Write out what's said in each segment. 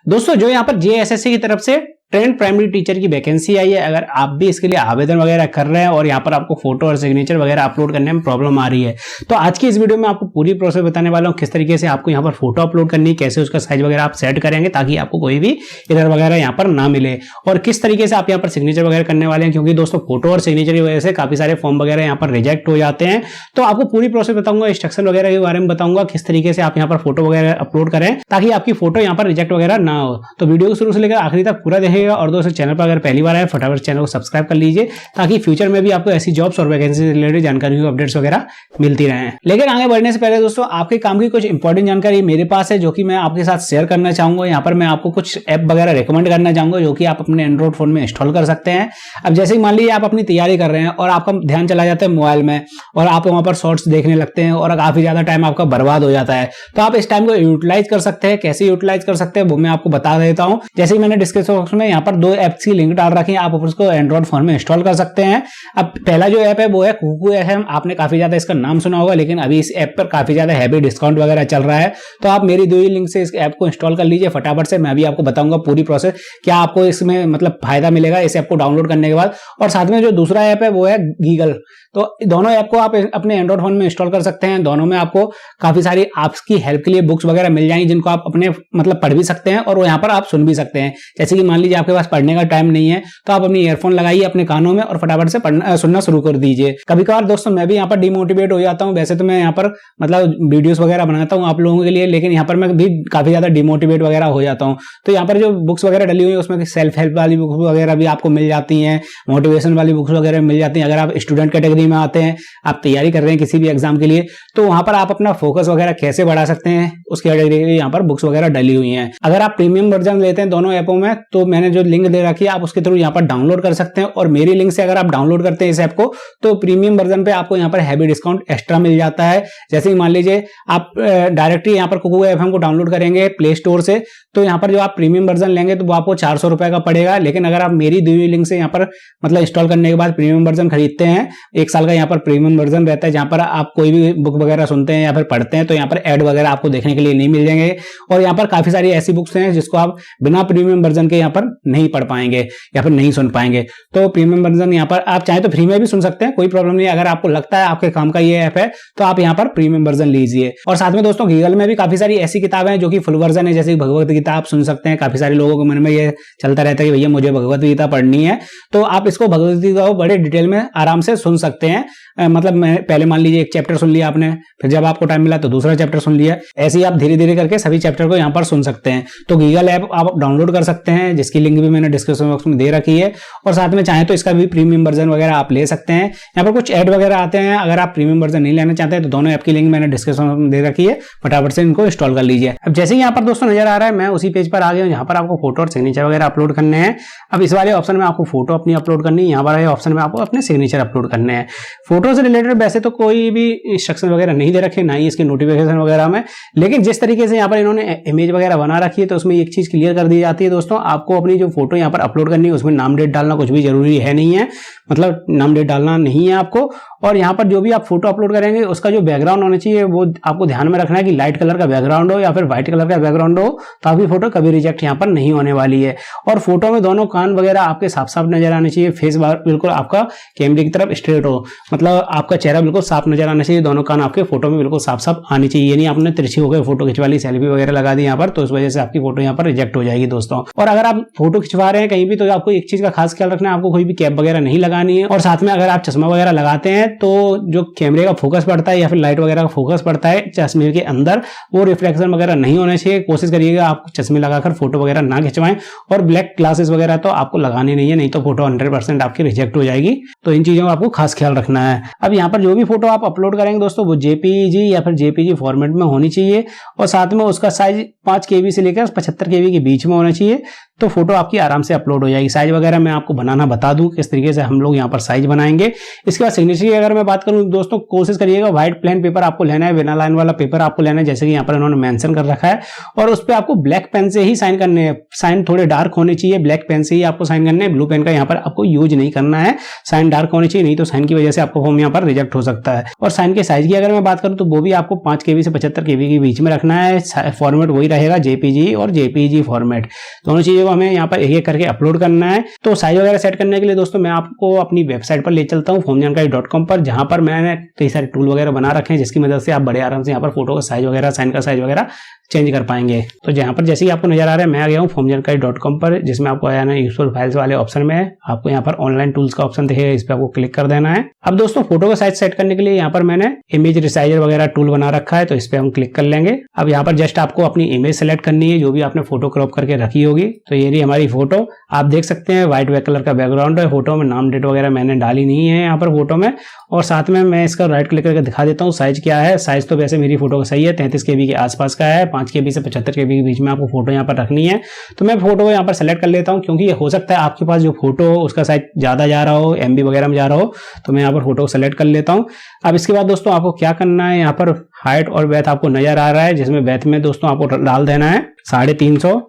दोस्तों जो यहाँ पर जेएसएससी की तरफ से ट्रेंड प्राइमरी टीचर की वैकेंसी आई है, अगर आप भी इसके लिए आवेदन वगैरह कर रहे हैं और यहाँ पर आपको फोटो और सिग्नेचर वगैरह अपलोड करने में प्रॉब्लम आ रही है, तो आज की इस वीडियो में आपको पूरी प्रोसेस बताने वाला हूँ किस तरीके से आपको यहाँ पर फोटो अपलोड करनी है, कैसे उसका साइज वगैरह आप सेट करेंगे ताकि आपको कोई भी इधर वगैरह यहाँ पर ना मिले, और किस तरीके से आप यहाँ पर सिग्नेचर वगैरह करने वाले हैं, क्योंकि दोस्तों फोटो और सिग्नेचर की वजह से काफी सारे फॉर्म वगैरह यहाँ पर रिजेक्ट हो जाते हैं। तो आपको पूरी प्रोसेस बताऊंगा, इंस्ट्रक्शन वगैरह के बारे में बताऊंगा किस तरीके से आप यहाँ पर फोटो वगैरह अपलोड करें ताकि आपकी फोटो यहाँ पर रिजेक्ट वगैरह ना हो। तो वीडियो को शुरू से लेकर आखिरी तक पूरा देखिएगा, और दोस्तों चैनल पर अगर पहली बार आए फटाफट चैनल को सब्सक्राइब कर लीजिए ताकि फ्यूचर में भी आपको ऐसी जॉब्स और वैकेंसी से रिलेटेड जानकारी की अपडेट्स वगैरह मिलती रहे। लेकिन आगे बढ़ने से पहले दोस्तों आपके काम की कुछ इंपॉर्टेंट जानकारी मेरे पास है जो कि मैं आपके साथ शेयर करना चाहूंगा। यहाँ पर मैं आपको कुछ ऐप वगैरह रिकमेंड करना चाहूंगा जो कि आप अपने एंड्रॉइड फोन में इंस्टॉल कर सकते हैं। अब जैसे मान लीजिए आप अपनी तैयारी कर रहे हैं और आपका ध्यान चला जाता है मोबाइल में और आप वहां पर शॉर्ट्स देखने लगते हैं और काफी ज्यादा टाइम आपका बर्बाद हो जाता है, तो आप इस टाइम को यूटिलाइज कर सकते हैं। कैसे यूटिलाइज कर सकते हैं वो मैं आपको बता देता हूं। जैसे मैंने डिस्क्रिप्शन बॉक्स में यहाँ पर 2 ऐप्स की लिंक डाल रखी है, आप उसको एंड्रॉइड फोन में इंस्टॉल कर सकते हैं। अब पहला जो ऐप है वो है कुकू FM। आपने काफी ज्यादा इसका नाम सुना होगा, लेकिन अभी इस ऐप पर काफी ज्यादा हैवी डिस्काउंट वगैरह चल रहा है, तो आप मेरी 2 ही लिंक से इस ऐप को इंस्टॉल कर लीजिए फटाफट से। मैं भी आपको बताऊंगा पूरी प्रोसेस क्या आपको इसमें मतलब फायदा मिलेगा इस ऐप को डाउनलोड करने के बाद। और साथ में जो दूसरा ऐप है वो है गीगल। तो दोनों ऐप को आप अपने एंड्रॉइड फोन में इंस्टॉल कर सकते हैं। दोनों में आपको काफी सारी आपकी हेल्प के लिए बुक्स वगैरह मिल जाएंगी जिनको आप अपने मतलब पढ़ भी सकते हैं और यहाँ पर आप सुन भी सकते हैं। जैसे कि मान लीजिए आपके पास पढ़ने का टाइम नहीं है तो आप अपनी ईयरफोन लगाइए अपने कानों में और फटाफट से सुनना शुरू कर दीजिए। कभी कभार दोस्तों मैं भी यहाँ पर डिमोटिवेट हो जाता हूँ। वैसे तो मैं यहाँ पर मतलब वीडियोस वगैरह बनाता हूँ आप लोगों के लिए, लेकिन यहाँ पर मैं भी काफी ज्यादा डिमोटिवेट वगैरह हो जाता हूँ। तो यहाँ पर जो बुक्स वगैरह डली हुई है उसमें सेल्फ हेल्प वाली बुक्स वगैरह भी आपको मिल जाती हैं, मोटिवेशन वाली बुक्स वगैरह मिल जाती हैं। अगर आप स्टूडेंट कैटेगरी में आते हैं, आप तैयारी कर रहे हैं किसी भी एग्जाम के लिए, तो वहां पर आप अपना फोकस वगैरह कैसे बढ़ा सकते हैं उसके कैटेगरी के लिए यहाँ पर बुक्स वगैरह डली हुई हैं। अगर आप प्रीमियम वर्जन लेते हैं दोनों ऐपों में तो मैंने जो लिंक दे रखी है आप उसके थ्रू यहाँ पर डाउनलोड कर सकते हैं, और मेरी लिंक से अगर आप डाउनलोड करते हैं इस ऐप को तो प्रीमियम वर्जन पे आपको यहाँ पर हैवी डिस्काउंट एक्स्ट्रा मिल जाता है। जैसे कि मान लीजिए आप डायरेक्टली यहाँ पर कुकू FM को डाउनलोड करेंगे प्ले स्टोर से, तो यहाँ पर जो आप प्रीमियम वर्जन लेंगे तो वो आपको 400 रुपए का पड़ेगा। लेकिन अगर आप मेरी दी हुई लिंक से यहाँ पर मतलब इंस्टॉल करने के बाद प्रीमियम वर्जन खरीदते हैं, 1 साल का यहाँ पर प्रीमियम वर्जन रहता है जहाँ पर आप कोई भी बुक वगैरह सुनते हैं या फिर पढ़ते हैं तो यहाँ पर एड वगैरह आपको देखने के लिए नहीं मिल जाएंगे। और यहाँ पर काफी सारी ऐसी बुक्स हैं जिसको आप बिना प्रीमियम वर्जन के यहाँ पर नहीं पढ़ पाएंगे या फिर नहीं सुन पाएंगे। तो प्रीमियम वर्जन यहाँ पर आप चाहे तो फ्री में भी सुन सकते हैं, कोई प्रॉब्लम नहीं। अगर आपको लगता है आपके काम का ये ऐप है तो आप यहाँ पर प्रीमियम वर्जन लीजिए। और साथ में दोस्तों गूगल में भी काफी सारी ऐसी किताबें हैं जो कि फुल वर्जन है, जैसे भगवत गीता आप सुन सकते हैं। काफी सारे लोगों के मन में ये चलता रहता है कि भैया मुझे भगवत गीता पढ़नी है, तो आप इसको भगवत गीता को बड़े डिटेल में आराम से सुन सकते हैं। मतलब मैं पहले मान लीजिए 1 चैप्टर सुन लिया आपने, फिर जब आपको टाइम मिला तो दूसरा चैप्टर सुन लिया, ऐसे ही आप धीरे धीरे करके सभी चैप्टर को यहाँ पर सुन सकते हैं। तो गूगल ऐप आप डाउनलोड कर सकते हैं जिसकी लिंक भी मैंने डिस्क्रिप्शन बॉक्स में दे रखी है, और साथ में चाहे तो इसका भी प्रीमियम वर्जन वगैरह आप ले सकते हैं। यहाँ पर कुछ ऐड वगैरह आते हैं, अगर आप प्रीमियम वर्जन नहीं लेना चाहते हैं तो दोनों ऐप की लिंक मैंने डिस्क्रिप्शन में दे रखी है, फटाफट से इनको इंस्टॉल कर लीजिए। अब जैसे यहाँ पर दोस्तों नजर आ रहा है मैं उसी पेज पर आ गया हूँ जहाँ पर आपको फोटो और सिग्नेचर वगैरह अपलोड करने हैं। अब इस वाले ऑप्शन में आपको फोटो अपनी अपलोड करनी है, यहाँ पर ऑप्शन में आपको अपने सिग्नेचर अपलोड करने हैं। फोटो से रिलेटेड वैसे तो कोई भी इंस्ट्रक्शन वगैरह नहीं दे रखे, ना ही इसके नोटिफिकेशन वगैरह में, लेकिन जिस तरीके से यहाँ पर इन्होंने इमेज वगैरह बना रखी है तो उसमें एक चीज क्लियर कर दी जाती है दोस्तों, आपको अपनी जो फोटो यहाँ पर अपलोड करनी है उसमें नाम डेट डालना कुछ भी जरूरी है नहीं है, मतलब नाम डेट डालना नहीं है आपको। और यहाँ पर जो भी आप फोटो अपलोड करेंगे उसका जो बैकग्राउंड होना चाहिए वो आपको ध्यान में रखना है कि लाइट कलर का बैकग्राउंड हो या फिर व्हाइट कलर का बैकग्राउंड हो, तो आपकी फोटो कभी रिजेक्ट यहाँ पर नहीं होने वाली है। और फोटो में दोनों कान वगैरह आपके साफ साफ नजर आने चाहिए, फेस बिल्कुल आपका कैमरे की तरफ स्ट्रेट हो, मतलब आपका चेहरा बिल्कुल साफ नजर आना चाहिए, दोनों कान आपके फोटो में बिल्कुल साफ साफ आनी चाहिए। ये नहीं आपने तिरछी होकर फोटो खिंचवा ली, सेल्फी वगैरह लगा दी यहाँ पर, तो इस वजह से आपकी फोटो यहाँ पर रिजेक्ट हो जाएगी दोस्तों। और अगर आप फोटो खिंचवा रहे हैं कहीं भी तो आपको एक चीज का खास ख्याल रखना है, आपको कोई भी कैप वगैरह नहीं लगानी है। और साथ में अगर आप चश्मा वगैरह लगाते हैं तो जो कैमरे का फोकस पड़ता है या फिर लाइट वगैरह का फोकस पड़ता है चश्मे के अंदर, वो रिफ्लेक्शन वगैरह नहीं होना चाहिए। कोशिश करिएगा आप चश्मे लगाकर फोटो वगैरह ना खिंचवाएं, और ब्लैक ग्लासेस वगैरह तो आपको लगानी नहीं है, नहीं तो फोटो 100% आपकी रिजेक्ट हो जाएगी। तो इन चीजों का आपको खास ख्याल रखना है। अब यहाँ पर जो भी फोटो आप अपलोड करेंगे दोस्तों वो JPG या फिर JPG फॉर्मेट में होनी चाहिए, और साथ में उसका साइज 5 KB से लेकर 75 KB के बीच में होना चाहिए, तो फोटो आपकी आराम से अपलोड हो जाएगी। साइज वगैरह मैं आपको बनाना बता दूं किस तरीके से हम लोग यहाँ पर साइज बनाएंगे। इसके बाद सिग्नेचर की अगर मैं बात करूं दोस्तों, कोशिश करिएगा व्हाइट प्लेन पेपर आपको लेना है, बिना लाइन वाला पेपर आपको लेना है, जैसे कि यहाँ पर इन्होंने मेंशन कर रखा है। और उस पर आपको ब्लैक पेन से ही साइन करने हैं, साइन थोड़े डार्क होने चाहिए, ब्लैक पेन से ही आपको साइन करने हैं, ब्लू पेन का यहाँ पर आपको यूज नहीं करना है, साइन डार्क होने चाहिए, नहीं तो साइन की वजह से आपको फॉर्म यहाँ पर रिजेक्ट हो सकता है। और साइन के साइज की अगर मैं बात करूं तो वो भी आपको 5 KB से 75 KB के बीच में रखना है। फॉर्मेट वही रहेगा, JPG और JPEG फॉर्मेट, दोनों चीजों को हमें यहाँ पर एक एक करके अपलोड करना है। तो साइज वगैरह सेट करने के लिए दोस्तों मैं आपको अपनी वेबसाइट पर ले चलता हूँ formjankari.com पर, जहां पर मैंने कई सारे टूल वगैरह बना रखे हैं जिसकी मदद से आप बड़े आराम से यहाँ पर फोटो का साइज वगैरह, साइन का साइज वगैरह चेंज कर पाएंगे। तो जहां पर जैसे ही आपको नजर आ रहा है, मैं आ गया हूँ formjankari.com पर, जिसमें आपको आया ना यूजफुल फाइल्स वाले ऑप्शन में आपको यहाँ पर ऑनलाइन टूल्स का ऑप्शन दिखेगा, इस पर आपको क्लिक कर देना है। अब दोस्तों फोटो का साइज सेट करने के लिए यहाँ पर मैंने इमेज रिसाइजर वगैरह टूल बना रखा है, तो इस पर हम क्लिक कर लेंगे। अब यहाँ पर जस्ट आपको अपनी इमेज सेलेक्ट करनी है जो भी आपने फोटो क्रॉप करके रखी होगी। तो ये रही हमारी फोटो, आप देख सकते हैं व्हाइट कलर का बैकग्राउंड है, फोटो में नाम डेट वगैरह मैंने डाली नहीं है यहाँ पर फोटो में। और साथ में मैं इसका राइट क्लिक करके दिखा देता हूँ साइज क्या है। साइज तो वैसे मेरी फोटो का सही है, 33 KB के आसपास का है, 5 KB से 75 KB के बीच में आपको फोटो यहाँ पर रखनी है। तो मैं फोटो को यहाँ पर सेलेक्ट कर लेता हूँ, क्योंकि हो सकता है आपके पास जो फोटो हो उसका साइज ज्यादा जा रहा हो, MB वगैरह में जा रहा हो, तो मैं यहाँ पर फोटो को सेलेक्ट कर लेता हूँ। अब इसके बाद दोस्तों आपको क्या करना है, यहाँ पर हाइट और वेथ आपको नजर आ रहा है, जिसमें वेथ में दोस्तों आपको डाल देना है 350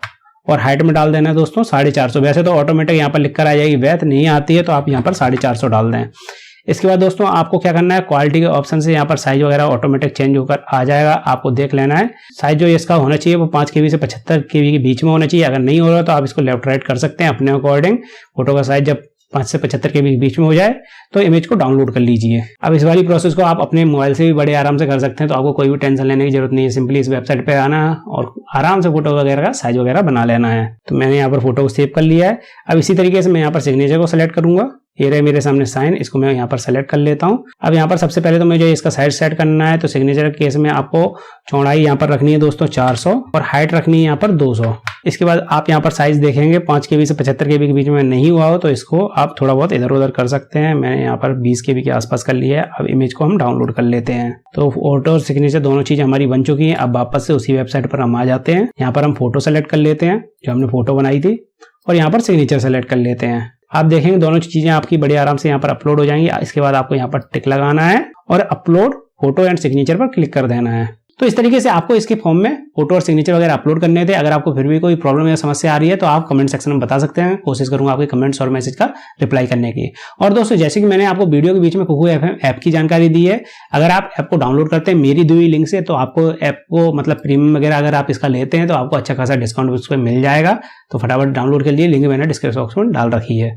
और हाइट में डाल देना है दोस्तों 450। वैसे तो ऑटोमेटिक यहाँ पर लिख कर आ जाएगी, वेथ नहीं आती है तो आप यहाँ पर 450 डाल दें। इसके बाद दोस्तों आपको क्या करना है, क्वालिटी के ऑप्शन से यहाँ पर साइज वगैरह ऑटोमेटिक चेंज होकर आ जाएगा, आपको देख लेना है। साइज जो इसका होना चाहिए वो 5 KB से 75 KB के बीच में होना चाहिए। अगर नहीं हो रहा तो आप इसको लेफ्ट राइट कर सकते हैं अपने अकॉर्डिंग। फोटो का साइज जब 5 से 75 KB के बीच में हो जाए तो इमेज को डाउनलोड कर लीजिए। अब इस वाली प्रोसेस को आप अपने मोबाइल से भी बड़े आराम से कर सकते हैं, तो आपको कोई भी टेंशन लेने की जरूरत नहीं है। सिंपली इस वेबसाइट पे आना और आराम से फोटो वगैरह का साइज वगैरह बना लेना है। तो मैंने यहाँ पर फोटो को सेव कर लिया है। अब इसी तरीके से मैं यहाँ पर सिग्नेचर को सिलेक्ट करूंगा, ये रहे मेरे सामने साइन, इसको मैं यहाँ पर सेलेक्ट कर लेता हूँ। अब यहाँ पर सबसे पहले तो मुझे इसका साइज सेट करना है। तो सिग्नेचर के केस में आपको चौड़ाई यहाँ पर रखनी है दोस्तों 400 और हाइट रखनी है यहाँ पर 200। इसके बाद आप यहाँ पर साइज देखेंगे 5 KB से 75 KB के बीच में नहीं हुआ हो तो इसको आप थोड़ा बहुत इधर उधर कर सकते हैं। मैंने यहाँ पर 20 KB के आसपास कर लिया है। अब इमेज को हम डाउनलोड कर लेते हैं। तो फोटो और सिग्नेचर दोनों चीज हमारी बन चुकी है। अब वापस से उसी वेबसाइट पर हम आ जाते हैं। यहाँ पर हम फोटो सेलेक्ट कर लेते हैं जो हमने फोटो बनाई थी और यहाँ पर सिग्नेचर सेलेक्ट कर लेते हैं। आप देखेंगे दोनों चीजें आपकी बड़े आराम से यहाँ पर अपलोड हो जाएंगी। इसके बाद आपको यहाँ पर टिक लगाना है और अपलोड फोटो एंड सिग्नेचर पर क्लिक कर देना है। तो इस तरीके से आपको इसके फॉर्म में फोटो और सिग्नेचर वगैरह अपलोड करने थे। अगर आपको फिर भी कोई प्रॉब्लम या समस्या आ रही है तो आप कमेंट सेक्शन में बता सकते हैं, कोशिश करूंगा आपके कमेंट्स और मैसेज का रिप्लाई करने की। और दोस्तों जैसे कि मैंने आपको वीडियो के बीच में कुकू ऐप की जानकारी दी है, अगर आप ऐप को डाउनलोड करते हैं मेरी दी हुई लिंक से तो आपको ऐप को मतलब प्रीमियम वगैरह अगर आप इसका लेते हैं तो आपको अच्छा खासा डिस्काउंट उस पर मिल जाएगा। तो फटाफट डाउनलोड के लिए लिंक मैंने डिस्क्रिप्शन बॉक्स में डाल रखी है।